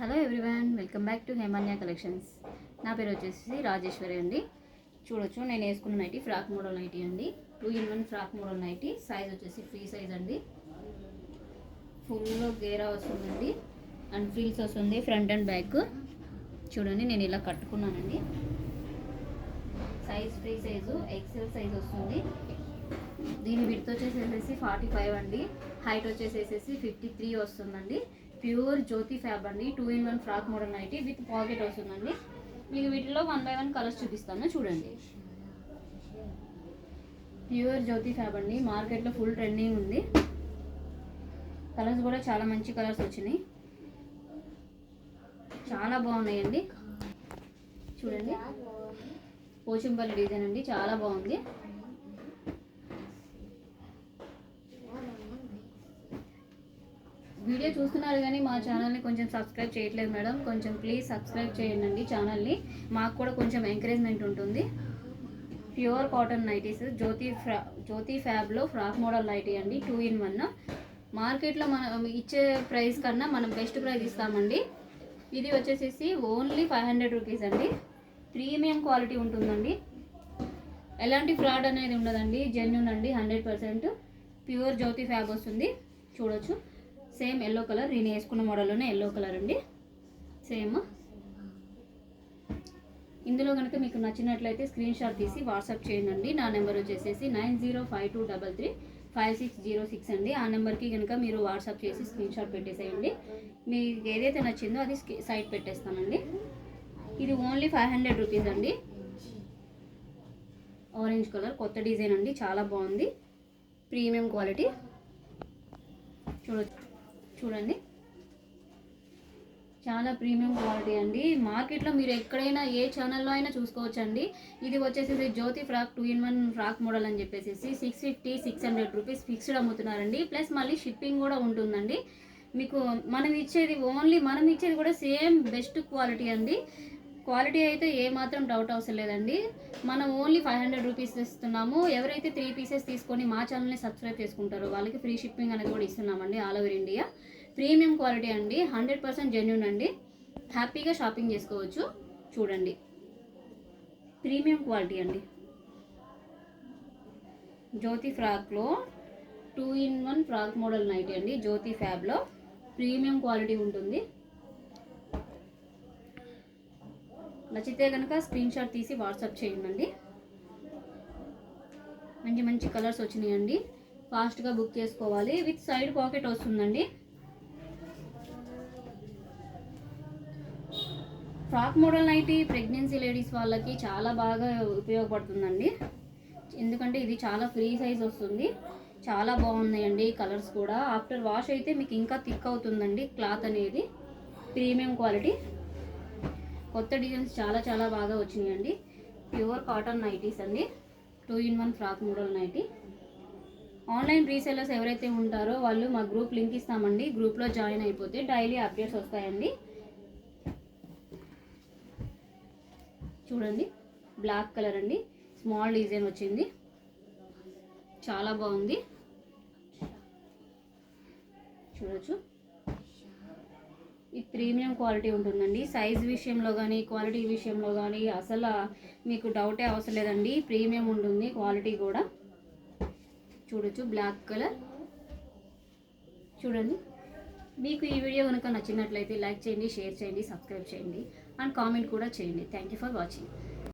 Hello everyone, welcome back to Hemanya collections. నా పేరు వచ్చేసి రాజేశ్వరి అండి. చూడొచ్చు నేను వేసుకున్న నైటీ ఫ్రాక్ మోడల్ నైటీ అండి. 2-in-1 frock model nighty. Size వచ్చేసి ఫ్రీ సైజ్ అండి. ఫుల్లో గేరా వస్తుందండి అండ్ ఫ్రీల్స్ వస్తుంది ఫ్రంట్ అండ్ బ్యాక్. చూడండి నేను ఇలా కట్టుకున్నానండి. Size free size XL size వస్తుంది. దీని విడ్త్ వచ్చేసేసి 45 అండి. హైట్ వచ్చేసేసి 53 వస్తుందండి. ప్యూర్ జ్యోతి ఫ్యాబ్ అండి. 2-in-1 frock model nighty with pocket వస్తుందండి. మీకు వీటిలో 1 by 1 కలర్స్ చూపిస్తాను చూడండి. ప్యూర్ జ్యోతి ఫ్యాబ్ అండి. మార్కెట్లో ఫుల్ ట్రెండింగ్ ఉంది. కలర్స్ కూడా చాలా మంచి కలర్స్ వచ్చినాయి, చాలా బాగున్నాయండి. చూడండి పోచంపల్లి డిజైన్ అండి, చాలా బాగుంది. వీడియో చూస్తున్నారు కానీ మా ఛానల్ని కొంచెం సబ్స్క్రైబ్ చేయట్లేదు మేడం, కొంచెం ప్లీజ్ సబ్స్క్రైబ్ చేయండి ఛానల్ని, మాకు కూడా కొంచెం ఎంకరేజ్మెంట్ ఉంటుంది. ప్యూర్ కాటన్ నైటీస్ జ్యోతి ఫ్యాబ్లో ఫ్రాక్ మోడల్ నైటీ అండి. 2-in-1. మార్కెట్లో మనం ఇచ్చే ప్రైస్ కన్నా మనం బెస్ట్ ప్రైస్ ఇస్తామండి. ఇది వచ్చేసేసి ఓన్లీ 500 రూపీస్ అండి. ప్రీమియం క్వాలిటీ ఉంటుందండి, ఎలాంటి ఫ్రాడ్ అనేది ఉండదండి, జెన్యూన్ అండి 100%. ప్యూర్ జ్యోతి ఫ్యాబ్ వస్తుంది. చూడొచ్చు సేమ్ ఎల్లో కలర్, నేను వేసుకున్న మోడల్లోనే ఎల్లో కలర్ అండి సేమ్. ఇందులో కనుక మీకు నచ్చినట్లయితే స్క్రీన్ షాట్ తీసి వాట్సాప్ చేయండి. నా నెంబర్ వచ్చేసేసి 9052335606 అండి. ఆ నెంబర్కి కనుక మీరు వాట్సాప్ చేసి స్క్రీన్ షాట్ పెట్టేసేయండి. మీకు ఏదైతే నచ్చిందో అది సైట్ పెట్టేస్తానండి. ఇది ఓన్లీ 500 రూపీస్ అండి. ఆరెంజ్ కలర్ కొత్త డిజైన్ అండి, చాలా బాగుంది. Premium quality. చూడండి చాలా ప్రీమియం క్వాలిటీ అండి. మార్కెట్లో మీరు ఎక్కడైనా ఏ ఛానల్లో అయినా చూసుకోవచ్చండి. ఇది వచ్చేసి జ్యోతి ఫ్రాక్ 2-in-1 ఫ్రాక్ మోడల్ అని చెప్పేసి 650-600 రూపీస్ ఫిక్స్డ్ అమ్ముతున్నారండి. ప్లస్ మళ్ళీ షిప్పింగ్ కూడా ఉంటుందండి. మీకు మనం ఇచ్చేది కూడా సేమ్ బెస్ట్ క్వాలిటీ అండి. క్వాలిటీ అయితే ఏమాత్రం డౌట్ అవసరం లేదండి. మనం ఓన్లీ 500 రూపీస్ ఇస్తున్నాము. ఎవరైతే 3 పీసెస్ తీసుకొని మా ఛానల్ని సబ్స్క్రైబ్ చేసుకుంటారో వాళ్ళకి ఫ్రీ షిప్పింగ్ అనేది కూడా ఇస్తున్నామండి all over India. Premium quality అండి, 100% జెన్యూన్ అండి. హ్యాపీగా షాపింగ్ చేసుకోవచ్చు. చూడండి ప్రీమియం క్వాలిటీ అండి. జ్యోతి ఫ్రాక్లో 2-in-1 ఫ్రాక్ మోడల్ నైటీ అండి. జ్యోతి ఫ్యాబ్లో ప్రీమియం క్వాలిటీ ఉంటుంది. నచ్చితే కనుక స్క్రీన్ షాట్ తీసి వాట్సాప్ చేయండి. మంచి మంచి కలర్స్ వచ్చినాయండి, ఫాస్ట్గా బుక్ చేసుకోవాలి. విత్ సైడ్ పాకెట్ వస్తుందండి. Frock model nighty pregnancy ladies వాళ్ళకి చాలా బాగా ఉపయోగపడుతుందండి. ఎందుకంటే ఇది చాలా ఫ్రీ సైజ్ వస్తుంది, చాలా బాగున్నాయండి కలర్స్ కూడా. ఆఫ్టర్ వాష్ అయితే మీకు ఇంకా థిక్ అవుతుందండి క్లాత్ అనేది. ప్రీమియం క్వాలిటీ, కొత్త డిజైన్స్ చాలా బాగా వచ్చినాయండి. ప్యూర్ కాటన్ నైటీస్ అండి. 2-in-1 frock model nighty. Online resellers ఎవరైతే ఉంటారో వాళ్ళు మా గ్రూప్ లింక్ ఇస్తామండి. గ్రూప్లో జాయిన్ అయిపోతే డైలీ అప్డేట్స్ వస్తాయండి. చూడండి బ్లాక్ కలర్ అండి, స్మాల్ డిజైన్ వచ్చింది, చాలా బాగుంది. చూడొచ్చు ఈ ప్రీమియం క్వాలిటీ ఉంటుందండి. సైజ్ విషయంలో కానీ క్వాలిటీ విషయంలో కానీ అసలు మీకు డౌటే అవసరం లేదండి. ప్రీమియం ఉంటుంది క్వాలిటీ కూడా. చూడొచ్చు బ్లాక్ కలర్. చూడండి మీకు ఈ వీడియో కనుక నచ్చినట్లయితే లైక్ చేయండి, షేర్ చేయండి, సబ్స్క్రైబ్ చేయండి అండ్ కామెంట్ కూడా చేయండి. Thank you for watching.